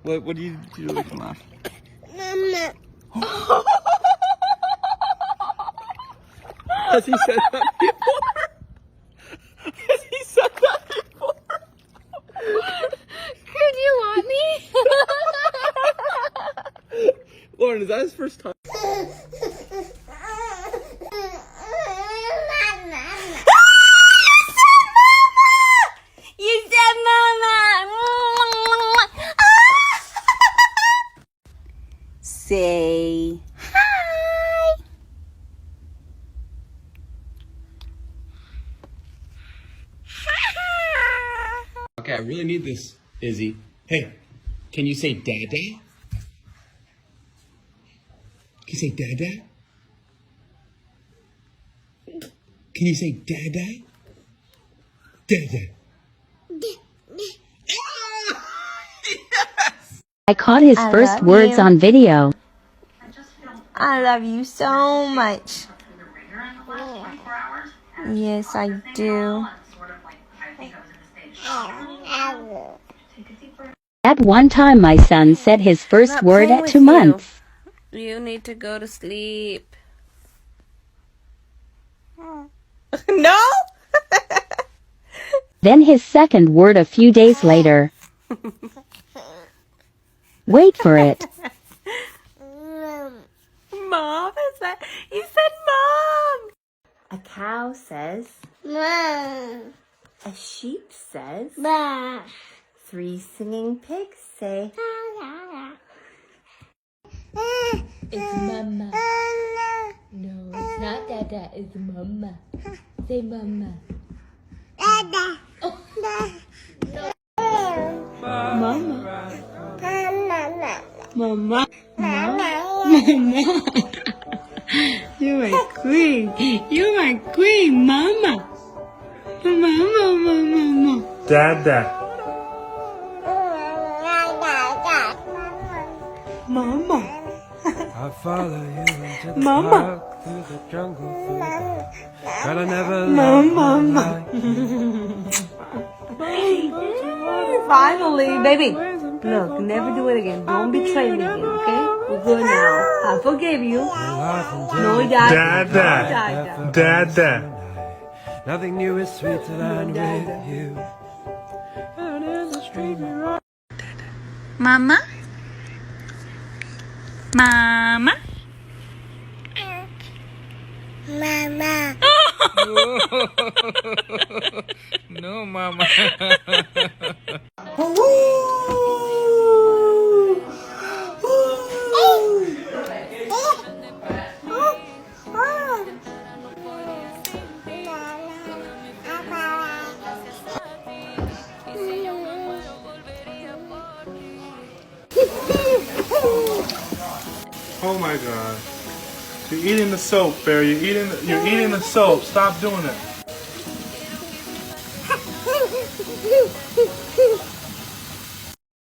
What do you do to make him laugh? Mama. Has he said that before? Has he said that before? Could you want me? Lauren, is that his first time? You said mama. Say hi. Okay, I really need this, Izzy. Hey, can you say dada? Can you say dada? Can you say dada? Dada. I caught his first words on video. I love you so much. Yes, I do. At one time, my son said his first word at 2 months. You need to go to sleep. No? Then his second word a few days later. Wait for it. Mom, is that? You said mom. A cow says mom. A sheep says bah. 3 singing pigs say it's mama. No, it's not dada, it's mama. Say mama. Dada. Oh. Mama. Mama. Mama. You're my queen. You're my queen, mama. Mama. Dada. Mama. I'll follow you into the Mama. park, through the jungle, through the but I never Mama. Finally, baby. Look, never do it again. Don't betray me again, okay? We're good now. I forgive you. No, Dada. Dada. Nothing new is sweeter than with you. And in the street we run. Mama? Mama? Mama. No, mama. Oh my god. You're eating the soap, Bear. You're eating the soap. Stop doing it.